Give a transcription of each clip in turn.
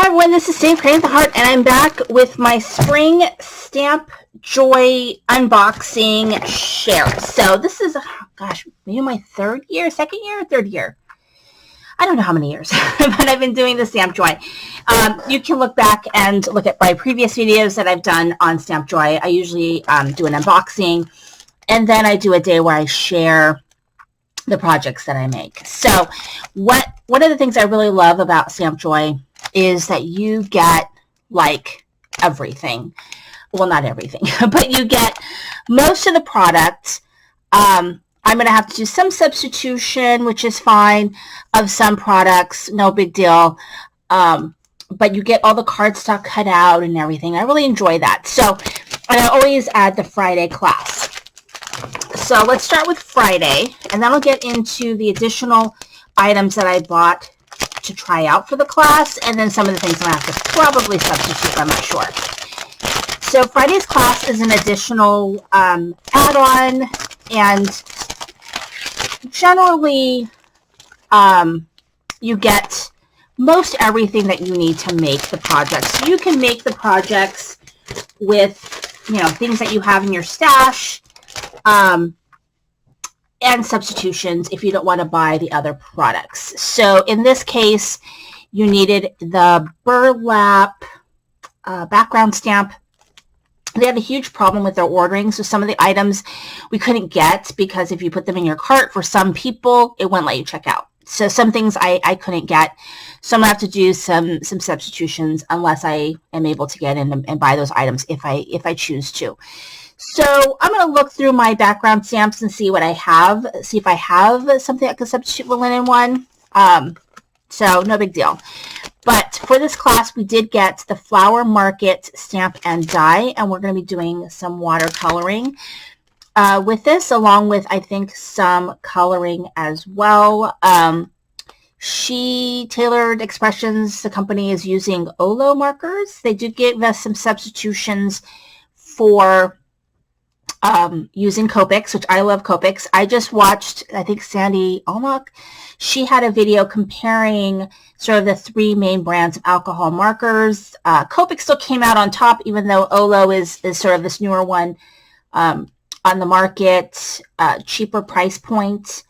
everyone, this is Save Creating the Heart, and I'm back with my Spring Stamp Joy unboxing share. So this is, gosh, maybe my second year, third year. I don't know how many years, but I've been doing the Stamp Joy. You can look back and look at my previous videos that I've done on Stamp Joy. I usually do an unboxing, and then I do a day where I share the projects that I make. So one of the things I really love about Stamp Joy is that you get like everything. Well, not everything, but you get most of the product. I'm going to have to do some substitution, which is fine, of some products, no big deal. But you get all the cardstock cut out and everything. I really enjoy that. So, and I always add the Friday class. So let's start with Friday, and then I'll get into the additional items that I bought to try out for the class, and then some of the things I'm going to have to probably substitute, I'm not sure. So Friday's class is an additional add-on, and generally you get most everything that you need to make the projects. So you can make the projects with, you know, things that you have in your stash, and substitutions if you don't want to buy the other products. So in this case, you needed the burlap background stamp. They had a huge problem with their ordering, so some of the items we couldn't get because if you put them in your cart, for some people, it wouldn't let you check out. So some things I couldn't get, so I'm going to have to do some substitutions unless I am able to get in and buy those items if I choose to. So I'm going to look through my background stamps and see what I have, see if I have something I can substitute with linen one. So no big deal. But for this class, we did get the Flower Market Stamp and Die, and we're going to be doing some watercoloring with this, along with, I think, some coloring as well. She Tailored Expressions, the company, is using Olo markers. They did give us some substitutions for using Copics, which I love Copics. I just watched, I think Sandy Almach, she had a video comparing sort of the three main brands of alcohol markers. Copic still came out on top, even though Olo is sort of this newer one on the market, cheaper price point.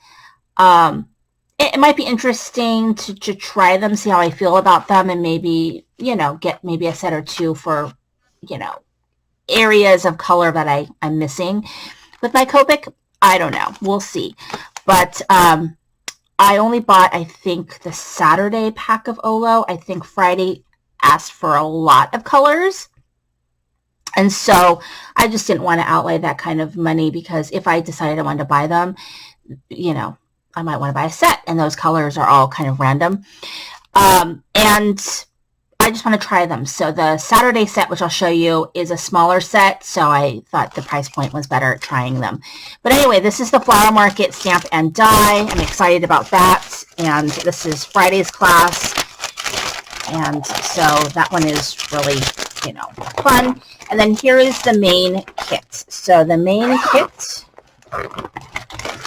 It might be interesting to try them, see how I feel about them, and maybe, you know, get maybe a set or two for, you know, areas of color that I'm missing. With my Copic, I don't know. We'll see. But I only bought, I think, the Saturday pack of Olo. I think Friday asked for a lot of colors. And so I just didn't want to outlay that kind of money, because if I decided I wanted to buy them, you know, I might want to buy a set, and those colors are all kind of random. And I just want to try them. So the Saturday set, which I'll show you, is a smaller set, so I thought the price point was better at trying them. But anyway, this is the Flower Market Stamp and Die. I'm excited about that, and this is Friday's class, and so that one is really, you know, fun. And then here is the main kit. So the main kit,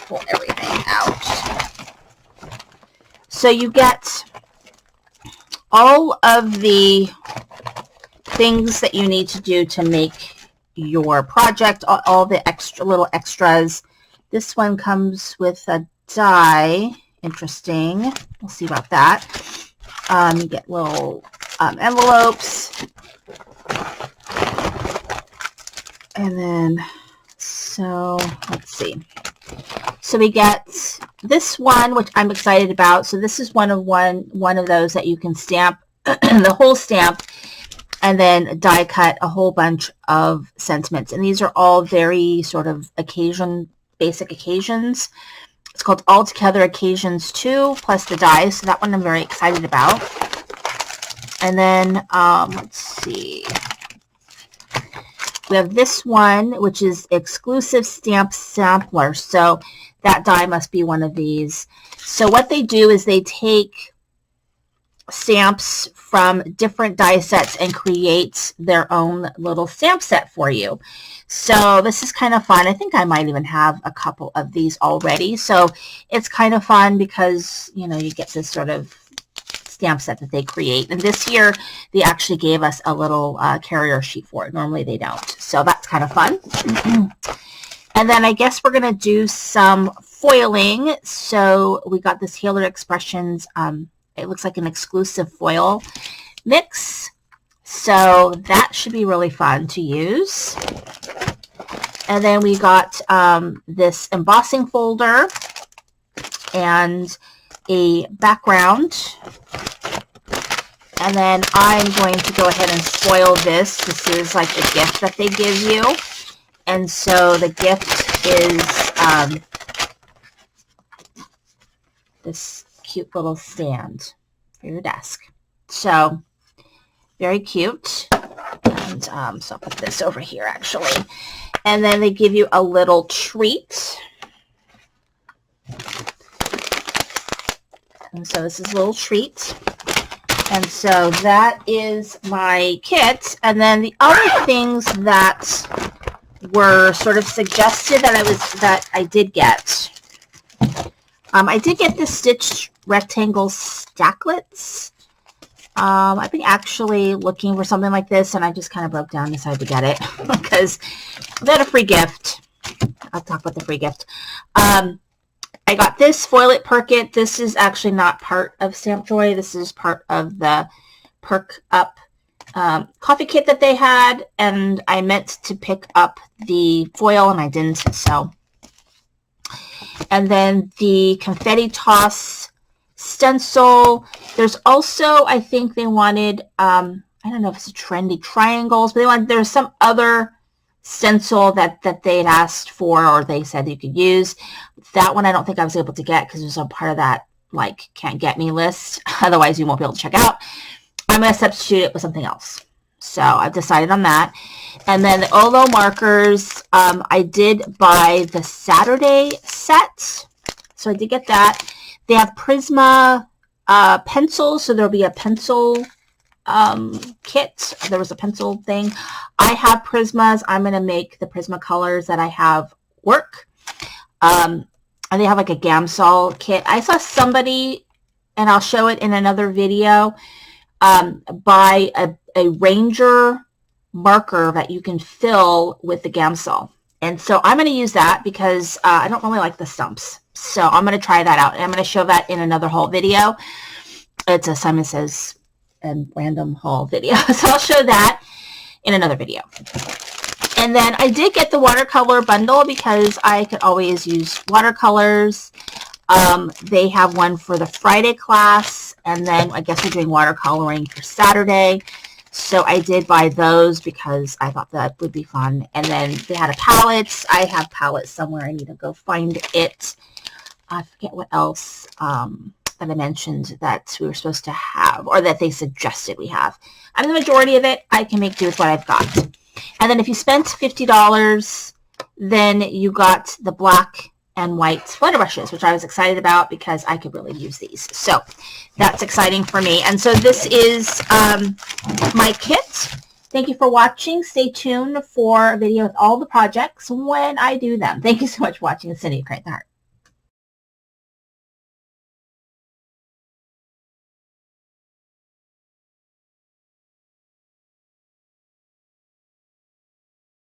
pull everything out. So you get all of the things that you need to do to make your project, all the little extras. This one comes with a die. Interesting. We'll see about that. You get little envelopes. And then, so let's see. So we get this one, which I'm excited about. So this is one of those that you can stamp the whole stamp and then die cut a whole bunch of sentiments. And these are all very sort of basic occasions. It's called All Together Occasions 2 plus the dies. So that one I'm very excited about. And then let's see. We have this one, which is exclusive stamp sampler. So that die must be one of these. So what they do is they take stamps from different die sets and create their own little stamp set for you. So this is kind of fun. I think I might even have a couple of these already. So it's kind of fun because, you know, you get this sort of stamp set that they create. And this year, they actually gave us a little carrier sheet for it. Normally, they don't. So that's kind of fun. And then I guess we're going to do some foiling. So we got this Healer Expressions. It looks like an exclusive foil mix. So that should be really fun to use. And then we got this embossing folder and a background. And then I'm going to go ahead and foil this. This is like the gift that they give you. And so the gift is this cute little stand for your desk. So very cute. And so I'll put this over here actually. And then they give you a little treat. And so this is a little treat. And so that is my kit. And then the other things that were sort of suggested that I did get. I did get the stitched rectangle stacklets. I've been actually looking for something like this, and I just kind of broke down and decided to get it because I got a free gift. I'll talk about the free gift. I got this Foil It Perk It. This is actually not part of Stamp Joy. This is part of the Perk Up coffee kit that they had, and I meant to pick up the foil, and I didn't, so. And then the confetti toss stencil. There's also, I think they wanted, I don't know if it's a trendy triangles, but there's some other stencil that they had asked for, or they said you could use. That one I don't think I was able to get because it was a part of that like can't get me list. Otherwise you won't be able to check out. I'm going to substitute it with something else. So I've decided on that. And then the Olo markers, I did buy the Saturday set. So I did get that. They have Prisma pencils, so there'll be a pencil kit. There was a pencil thing. I have Prismas. I'm going to make the Prisma colors that I have work. And they have like a Gamsol kit. I saw somebody, and I'll show it in another video, buy a Ranger marker that you can fill with the Gamsol. And so I'm going to use that because I don't really like the stumps. So I'm going to try that out. And I'm going to show that in another haul video. It's a Simon Says and random haul video. So I'll show that in another video. And then I did get the watercolor bundle because I could always use watercolors. They have one for the Friday class, and then I guess we're doing watercoloring for Saturday. So I did buy those because I thought that would be fun. And then they had a palette. I have palettes somewhere. I need to go find it. I forget what else that I mentioned that we were supposed to have, or that they suggested we have. I mean, the majority of it I can make do with what I've got. And then if you spent $50, then you got the black and white flutter brushes, which I was excited about because I could really use these. So that's exciting for me. And so this is my kit. Thank you for watching. Stay tuned for a video with all the projects when I do them. Thank you so much for watching. Cindy, Create the Heart.